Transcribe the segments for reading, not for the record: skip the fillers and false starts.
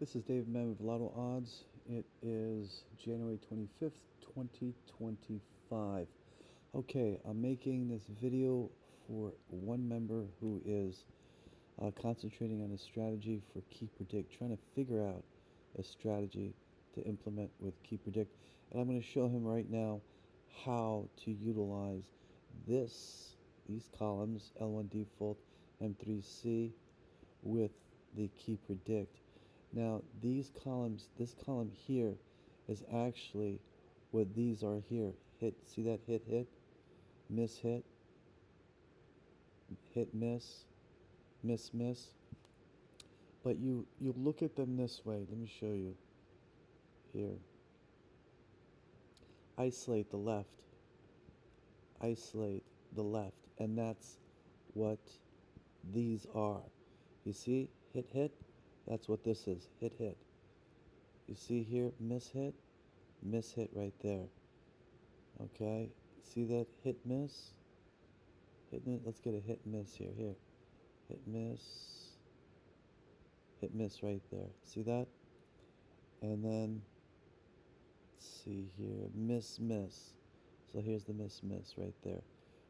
This is David Mann with Lotto Odds. It is January 25th, 2025. Okay, I'm making this video for one member who is concentrating on a strategy for Key Predict, trying to figure out a strategy to implement with Key Predict. And I'm going to show him right now how to utilize these columns, L1 default, M3C, with the Key Predict. Now these columns, this column here is actually what these are here. Hit, see that hit, miss, hit, miss, miss. But you look at them this way. Let me show you here. Isolate the left. Isolate the left. And that's what these are. You see? Hit. That's what this is. Hit. You see here? Miss, hit right there. Okay? See that hit, miss? Let's get a hit, miss here. Hit, miss right there. See that? And then, let's see here. Miss. So here's the miss right there.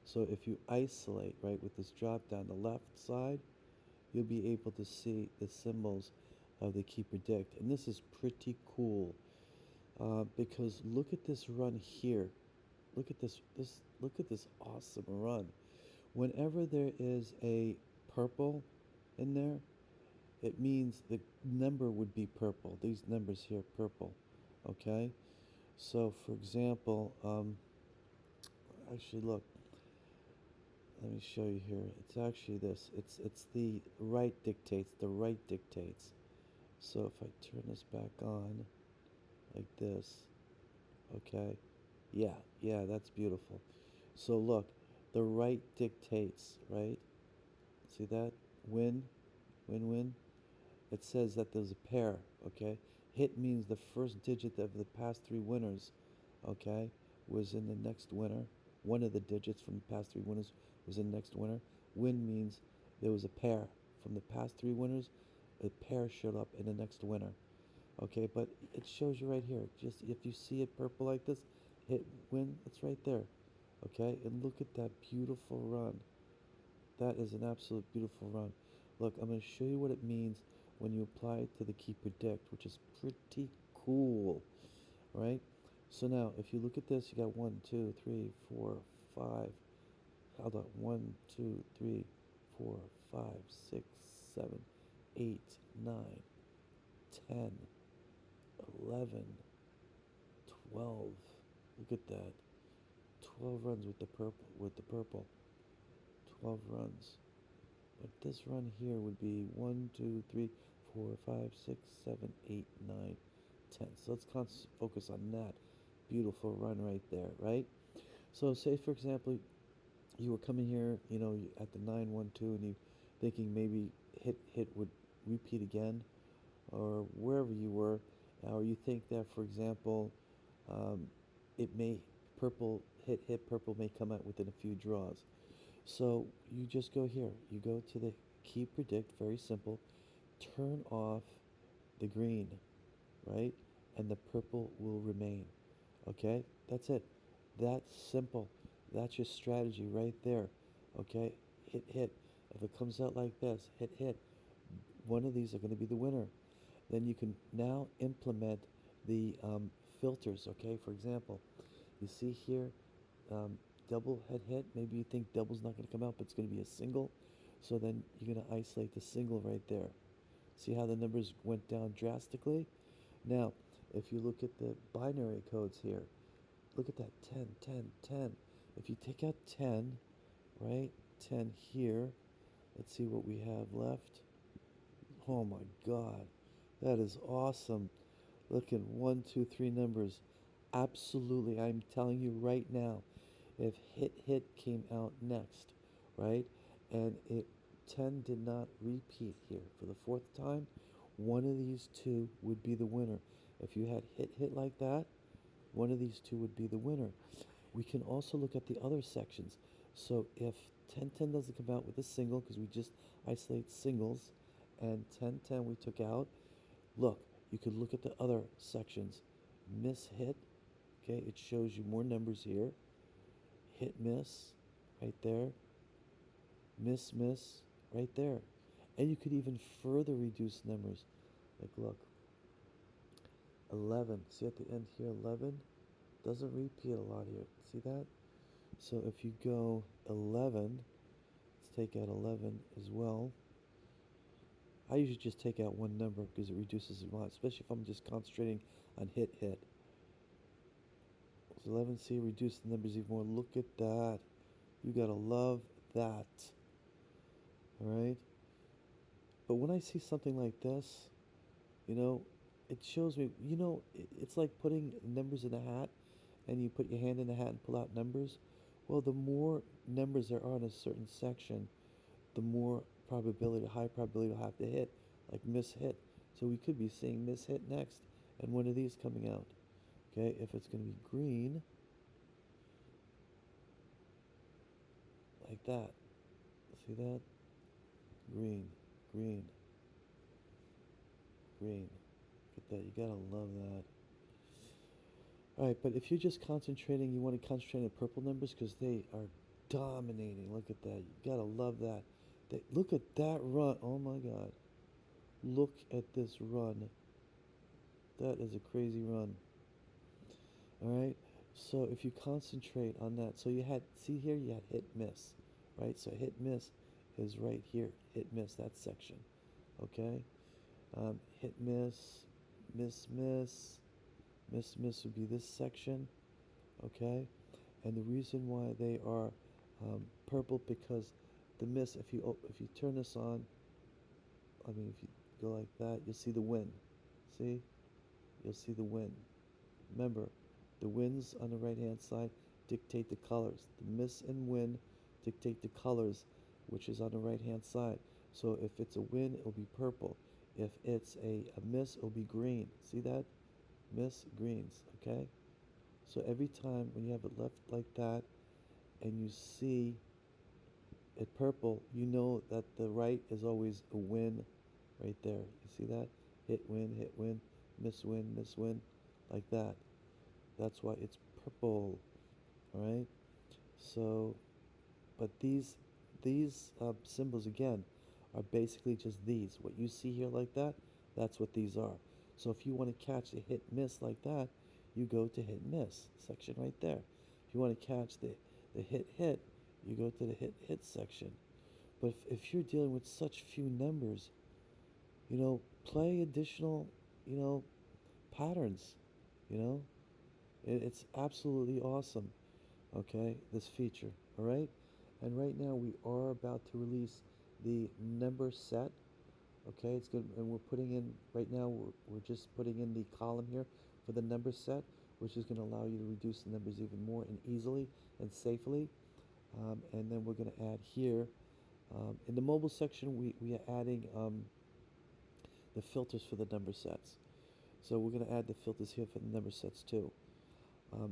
So if you isolate, right, with this drop down the left side, you'll be able to see the symbols of the Key Predict. And this is pretty cool because look at this run here. Look at this awesome run. Whenever there is a purple in there, it means the number would be purple. These numbers here, purple. Okay? So, for example, actually, look. Let me show you here. It's actually this. It's the right dictates. The right dictates. So if I turn this back on, like this, okay? Yeah, that's beautiful. So look, the right dictates, right? See that? Win. It says that there's a pair, okay? Hit means the first digit of the past three winners, okay, was in the next winner. One of the digits from the past three winners was in the next winner. Win means there was a pair from the past three winners. A pair showed up in the next winner. Okay, but it shows you right here. Just if you see it purple like this, hit win, it's right there. Okay, and look at that beautiful run. That is an absolute beautiful run. Look, I'm going to show you what it means when you apply it to the Key Predict, which is pretty cool, right? So now, if you look at this, you got 1, 2, 3, 4, 5. Hold on. 1, 2, 3, 4, 5, 6, 7, 8, 9, 10, 11, 12. Look at that. 12 runs with the purple. 12 runs. But this run here would be 1, 2, 3, 4, 5, 6, 7, 8, 9, 10. So let's focus on that beautiful run right there, right? So say, for example, you were coming here, at the 912, and you thinking maybe hit would repeat again, or wherever you were, or you think that, for example, it may hit purple may come out within a few draws. So you just go here. You go to the Key Predict, very simple. Turn off the green, right? And the purple will remain. Okay? That's it. That's simple. That's your strategy right there. Okay? Hit. If it comes out like this, hit. One of these are going to be the winner. Then you can now implement the filters. Okay? For example, you see here, double hit. Maybe you think double's not going to come out, but it's going to be a single. So then you're going to isolate the single right there. See how the numbers went down drastically? Now, if you look at the binary codes here, look at that 10, 10, 10. If you take out 10, right, 10 here, let's see what we have left. Oh my God, that is awesome. Look at 1, 2, 3 numbers. Absolutely, I'm telling you right now, if hit came out next, right, and 10 did not repeat here for the fourth time, one of these two would be the winner. If you had hit like that, one of these two would be the winner. We can also look at the other sections. So if 10-10 doesn't come out with a single, because we just isolate singles, and 10-10 we took out, Look, you could look at the other sections. Miss hit, okay, it shows you more numbers here. Hit miss, right there. Miss miss, right there. And you could even further reduce numbers. Like, look, 11. See at the end here, 11 doesn't repeat a lot here. See that? So if you go 11, let's take out 11 as well. I usually just take out one number because it reduces a lot, especially if I'm just concentrating on hit hit. So 11C, reduce the numbers even more. Look at that. You gotta love that. Alright? But when I see something like this, you know, it shows me, it's like putting numbers in a hat and you put your hand in the hat and pull out numbers. Well, the more numbers there are in a certain section, the more probability, high probability you'll have to hit, like miss hit. So we could be seeing miss hit next and one of these coming out. Okay, if it's going to be green, like that. See that? Green, green, green. Look at that. You gotta love that. Alright, but if you're just concentrating, you want to concentrate on purple numbers because they are dominating. Look at that. You gotta love that. Look at that run. Oh my god. Look at this run. That is a crazy run. Alright? So if you concentrate on that, so you had, see here, you had hit miss. Right? So hit miss is right here. Hit miss, that section. Okay? Hit miss, miss miss, miss miss would be this section. Okay? And the reason why they are purple because the miss, if you turn this on, I mean if you go like that, you'll see the win. See? You'll see the win. Remember, the wins on the right hand side dictate the colors. The miss and win dictate the colors, which is on the right hand side. So if it's a win, it'll be purple. If it's a miss, it'll be green. See that? Miss, greens, okay? So every time when you have it left like that and you see it purple, you know that the right is always a win right there. You see that? Hit, win, miss, win, like that. That's why it's purple, all right? So, but these symbols again are basically just these. What you see here like that, that's what these are. So if you want to catch the hit miss like that, you go to hit miss section right there. If you want to catch the hit hit, you go to the hit hit section. But if you're dealing with such few numbers, play additional, you know, patterns, you know. It's absolutely awesome, okay, this feature, all right? And right now we are about to release the number set, okay? It's good, and we're putting in, right now we're just putting in the column here for the number set, which is going to allow you to reduce the numbers even more and easily and safely. And then we're going to add here, in the mobile section, we are adding the filters for the number sets. So we're going to add the filters here for the number sets too.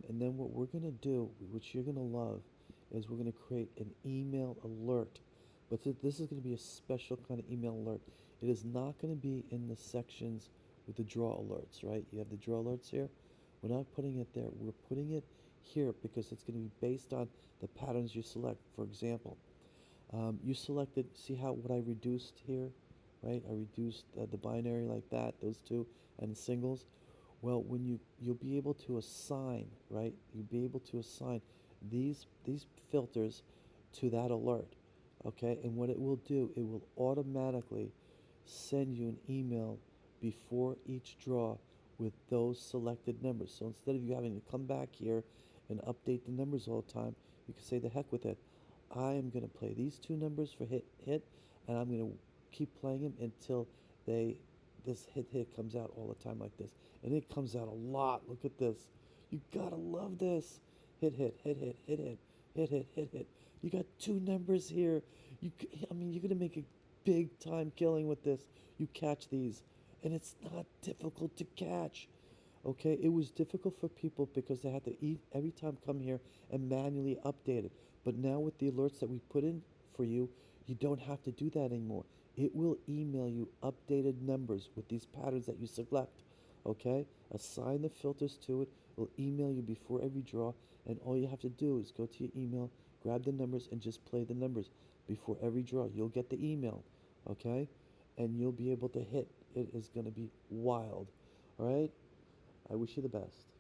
And then what we're going to do, which you're going to love, is we're going to create an email alert. But this is going to be a special kind of email alert. It is not going to be in the sections with the draw alerts, right? You have the draw alerts here. We're not putting it there. We're putting it here because it's going to be based on the patterns you select. For example, you selected, see how what I reduced here, right? I reduced the binary like that, those two, and the singles. Well, you'll be able to assign, right? You'll be able to assign these filters to that alert, okay? And what it will do, it will automatically send you an email before each draw with those selected numbers. So instead of you having to come back here and update the numbers all the time, you can say the heck with it. I am going to play these two numbers for hit, and I'm going to keep playing them until this hit comes out all the time like this. And it comes out a lot. Look at this. You gotta love this. Hit, hit, hit, hit, hit, hit, hit, hit, hit, hit. You got two numbers here. I mean, you're gonna make a big time killing with this. You catch these, and it's not difficult to catch. Okay, it was difficult for people because they had to every time come here and manually update it. But now with the alerts that we put in for you, you don't have to do that anymore. it will email you updated numbers with these patterns that you select. Okay? Assign the filters to it. It'll email you before every draw, and all you have to do is go to your email, grab the numbers, and just play the numbers before every draw. You'll get the email. Okay? And you'll be able to hit. It is going to be wild. All right? I wish you the best.